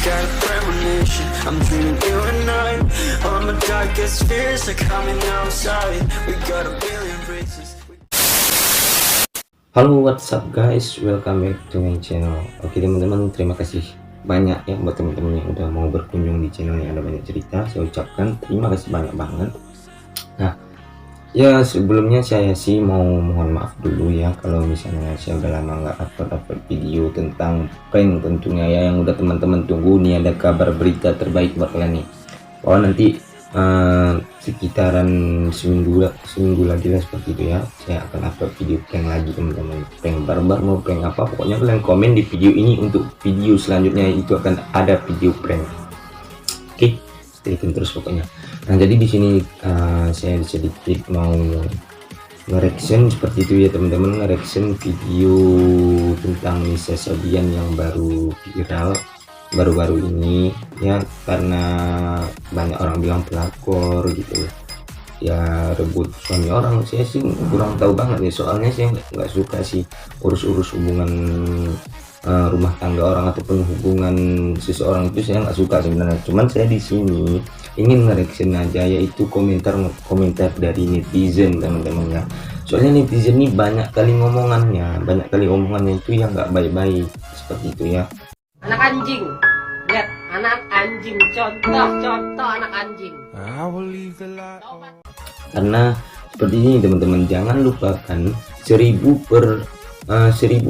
got a premonition, I'm dreaming you and I. All my darkest fears are coming outside. We got a billion bridges. Halo, what's up guys, welcome back to my channel. Oke teman-teman, terima kasih banyak ya buat teman-teman yang udah mau berkunjung di channel yang ada banyak cerita. Saya ucapkan terima kasih banyak banget. Nah ya, sebelumnya saya sih mau mohon maaf dulu ya kalau misalnya saya udah lama nggak upload video tentang prank tentunya ya, yang udah teman-teman tunggu. Nih ada kabar berita terbaik buat kalian nih, bahwa nanti sekitaran seminggu lagi lah seperti itu ya, saya akan upload video prank lagi teman-teman. Prank barbar mau prank apa, pokoknya kalian komen di video ini untuk video selanjutnya itu akan ada video prank. Oke, stay tune terus pokoknya. Nah jadi di sini saya sedikit mau nge-reaction seperti itu ya teman-teman, nge-reaction video tentang Nisa Sabian yang baru viral baru-baru ini ya, karena banyak orang bilang pelakor gitu ya, rebut suami orang. Saya sih kurang tahu banget ya, soalnya saya nggak suka sih urus-urus hubungan rumah tangga orang ataupun hubungan seseorang, itu saya nggak suka sebenarnya. Cuman saya di sini ingin nge-reaction aja, yaitu komentar dari netizen teman-teman ya. Soalnya netizen ini banyak kali omongannya itu yang nggak baik-baik seperti itu ya. Anak anjing, lihat anak anjing, contoh anak anjing. Karena seperti ini teman-teman, jangan lupakan 1000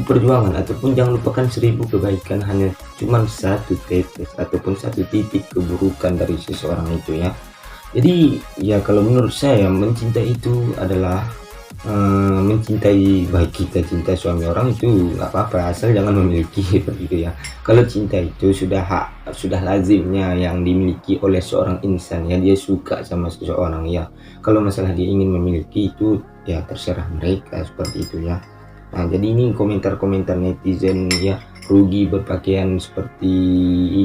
perjuangan ataupun jangan lupakan 1000 kebaikan, hanya cuman satu tetes ataupun satu titik keburukan dari seseorang itu ya. Jadi ya kalau menurut saya, mencintai itu adalah mencintai, baik kita cinta suami orang itu nggak apa-apa, asal jangan memiliki seperti itu ya. Kalau cinta itu sudah lazimnya yang dimiliki oleh seorang insan ya, dia suka sama seseorang ya. Kalau masalah dia ingin memiliki itu ya terserah mereka seperti itu ya. Nah jadi ini komentar-komentar netizen ya, rugi berpakaian seperti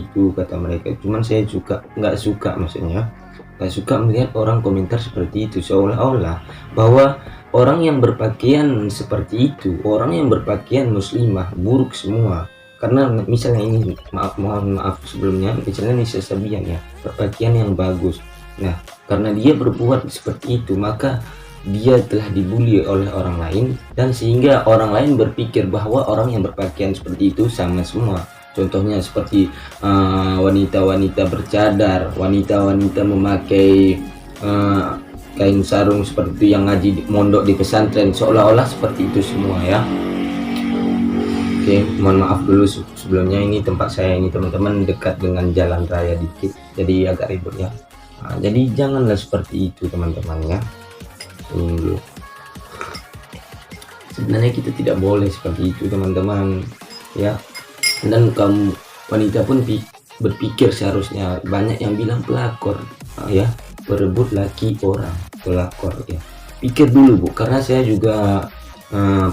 itu kata mereka. Cuman saya juga nggak suka, maksudnya nggak suka melihat orang komentar seperti itu, seolah-olah bahwa orang yang berpakaian seperti itu, orang yang berpakaian muslimah buruk semua. Karena misalnya ini, mohon maaf sebelumnya, misalnya Nisa Sabian ya, berpakaian yang bagus. Nah karena dia berbuat seperti itu, maka dia telah dibully oleh orang lain, dan sehingga orang lain berpikir bahwa orang yang berpakaian seperti itu sama semua. Contohnya seperti wanita-wanita bercadar, wanita-wanita memakai kain sarung seperti yang ngaji mondok di pesantren, seolah-olah seperti itu semua ya. Oke, mohon maaf dulu sebelumnya, ini tempat saya ini teman-teman dekat dengan jalan raya dikit, jadi agak ribut ya. Nah, jadi janganlah seperti itu teman-teman ya. Ini dulu, sebenarnya kita tidak boleh seperti itu teman-teman ya. Dan kamu wanita pun berpikir seharusnya, banyak yang bilang pelakor ya, berebut laki orang, pelakor ya. Pikir dulu Bu, karena saya juga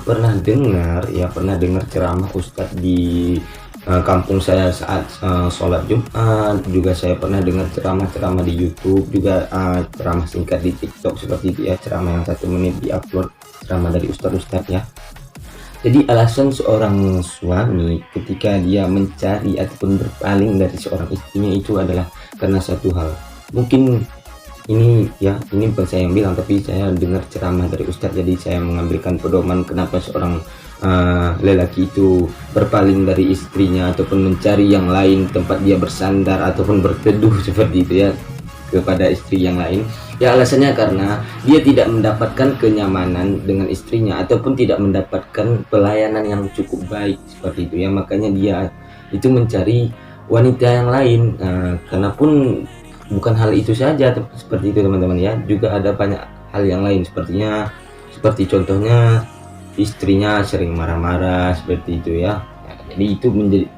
pernah dengar ceramah Ustadz di kampung saya saat sholat Jumat. Juga saya pernah dengar ceramah di YouTube, juga ceramah singkat di TikTok seperti itu ya, ceramah yang 1 menit diupload, ceramah dari ustadz ya. Jadi alasan seorang suami ketika dia mencari ataupun berpaling dari seorang istrinya itu adalah karena satu hal. Mungkin ini ya, ini bukan saya yang bilang, tapi saya dengar ceramah dari ustadz, jadi saya mengambilkan pedoman kenapa seorang lelaki itu berpaling dari istrinya ataupun mencari yang lain tempat dia bersandar ataupun berteduh seperti itu ya, kepada istri yang lain ya. Alasannya karena dia tidak mendapatkan kenyamanan dengan istrinya ataupun tidak mendapatkan pelayanan yang cukup baik seperti itu ya, makanya dia itu mencari wanita yang lain. Karena pun bukan hal itu saja seperti itu teman-teman ya, juga ada banyak hal yang lain, seperti contohnya istrinya sering marah-marah seperti itu ya. Jadi itu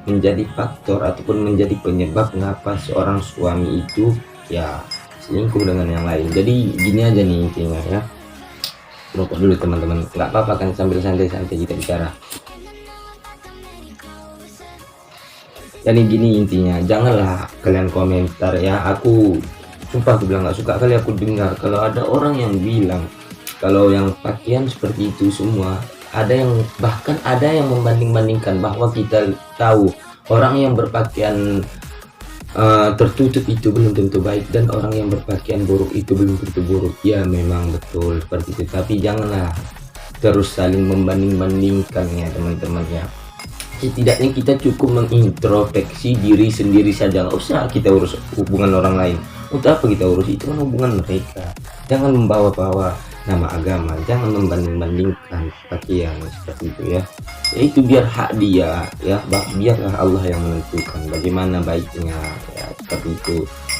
menjadi faktor ataupun menjadi penyebab mengapa seorang suami itu ya selingkuh dengan yang lain. Jadi gini aja nih intinya ya, rokok dulu teman-teman, nggak apa-apa kan, sambil santai-santai kita bicara. Jadi gini intinya, janganlah kalian komentar ya. Aku sumpah aku bilang nggak suka kali aku dengar kalau ada orang yang bilang kalau yang pakaian seperti itu semua, bahkan ada yang membanding-bandingkan bahwa kita tahu orang yang berpakaian tertutup itu belum tentu baik, dan orang yang berpakaian buruk itu belum tentu buruk. Ya memang betul seperti itu, tapi janganlah terus saling membanding-bandingkan ya teman-teman ya. Setidaknya kita cukup mengintrospeksi diri sendiri saja, nggak usah kita urus hubungan orang lain. Untuk apa kita urus, itu kan hubungan mereka. Jangan membawa-bawa nama agama, jangan membanding-bandingkan pakaian seperti itu ya. Itu biar hak dia ya, biarlah Allah yang menentukan bagaimana baiknya ya, seperti itu.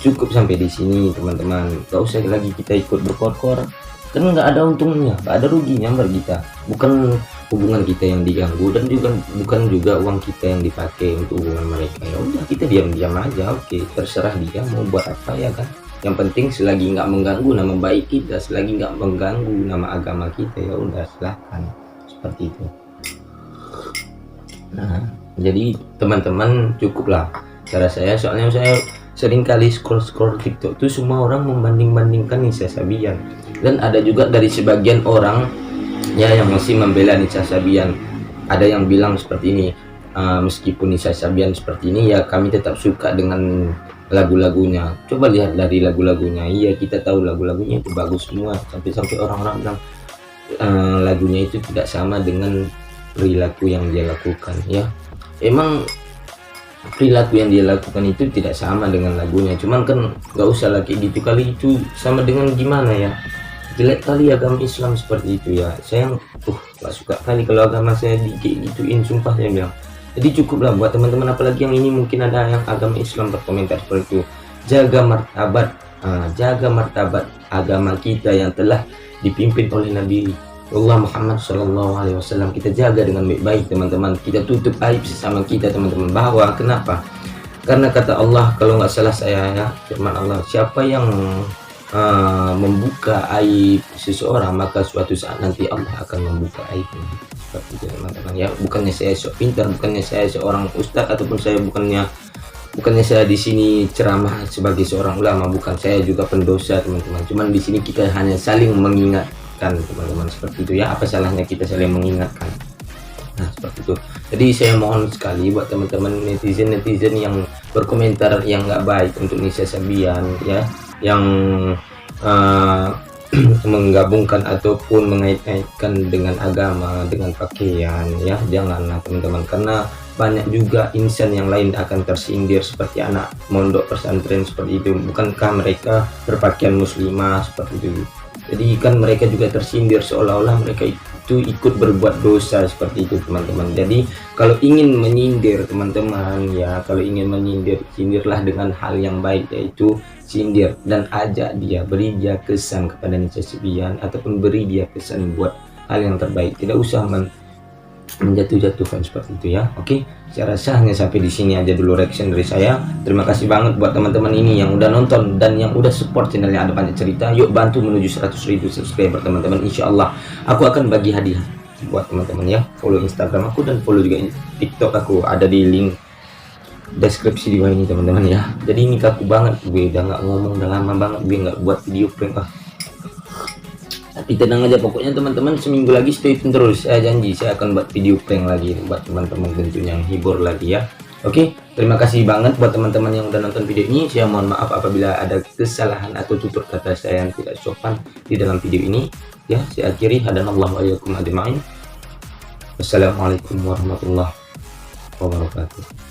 Cukup sampai di sini teman-teman, nggak usah lagi kita ikut berkor-kor, kan nggak ada untungnya, nggak ada ruginya bagi kita. Bukan hubungan kita yang diganggu, dan juga bukan juga uang kita yang dipakai untuk hubungan mereka. Ya udah, kita diam-diam aja, oke, terserah dia mau buat apa ya kan. Yang penting selagi nggak mengganggu nama baik kita, selagi nggak mengganggu nama agama kita, ya udah silahkan seperti itu. Nah, jadi teman-teman cukuplah cara saya, soalnya saya sering kali scroll TikTok tuh semua orang membanding-bandingkan Nisa Sabian, dan ada juga dari sebagian orang ya yang masih membela Nisa Sabian. Ada yang bilang seperti ini, meskipun Nisa Sabian seperti ini ya kami tetap suka dengan lagu-lagunya. Coba lihat dari lagu-lagunya, iya kita tahu lagu-lagunya itu bagus semua, sampai orang-orang bilang lagunya itu tidak sama dengan perilaku yang dia lakukan ya. Emang perilaku yang dia lakukan itu tidak sama dengan lagunya, cuman kan nggak usah lagi gitu kali, itu sama dengan gimana ya, jelek kali agama Islam seperti itu ya. Saya nggak suka kali kalau agama saya digituin, sumpah saya bilang. Jadi cukuplah buat teman-teman, apalagi yang ini mungkin ada yang agama Islam berkomentar seperti itu. Jaga martabat agama kita yang telah dipimpin oleh Nabi Allah Muhammad SAW. Kita jaga dengan baik-baik teman-teman, kita tutup aib sesama kita teman-teman. Bahwa kenapa? Karena kata Allah, kalau nggak salah saya ya, firman Allah, siapa yang membuka aib seseorang, maka suatu saat nanti Allah akan membuka aibnya. Seperti itu teman-teman ya. Bukannya saya sok pintar, bukannya saya seorang ustadz, ataupun saya bukannya saya di sini ceramah sebagai seorang ulama, bukan, saya juga pendosa teman-teman. Cuman di sini kita hanya saling mengingatkan teman-teman, seperti itu ya. Apa salahnya kita saling mengingatkan? Nah seperti itu. Jadi saya mohon sekali buat teman-teman netizen yang berkomentar yang nggak baik untuk Nisa Sabian ya, yang menggabungkan ataupun mengait-ngaitkan dengan agama, dengan pakaian ya, janganlah teman-teman, karena banyak juga insan yang lain akan tersindir seperti anak mondok pesantren seperti itu. Bukankah mereka berpakaian muslimah seperti itu? Jadi kan mereka juga tersindir, seolah-olah mereka itu ikut berbuat dosa seperti itu teman-teman. Jadi kalau ingin menyindir teman-teman ya, kalau ingin menyindir, sindirlah dengan hal yang baik, yaitu sindir dan ajak dia, beri dia kesan kepada Nisa Sabian, ataupun beri dia kesan buat hal yang terbaik. Tidak usah menjatuh-jatuhkan seperti itu ya. Oke, saya rasa hanya sampai di sini aja dulu reaction dari saya. Terima kasih banget buat teman-teman ini yang udah nonton dan yang udah support channelnya Ada Banyak Cerita. Yuk bantu menuju 100.000 subscriber teman-teman. Insya Allah aku akan bagi hadiah buat teman-teman ya. Follow Instagram aku dan follow juga TikTok aku, ada di link deskripsi di bawah ini teman-teman ya. Jadi ini kaku banget gue, udah nggak ngomong, udah lama banget gue nggak buat video prank. Tapi tenang aja pokoknya teman-teman, seminggu lagi stay tune terus, saya janji saya akan buat video prank lagi buat teman-teman, tentunya yang hibur lagi ya. Oke, terima kasih banget buat teman-teman yang udah nonton video ini. Saya mohon maaf apabila ada kesalahan atau tutur kata saya yang tidak sopan di dalam video ini ya. Saya akhiri, hadanallahu wa iyyakum ajma'in. Wassalamualaikum warahmatullahi wabarakatuh.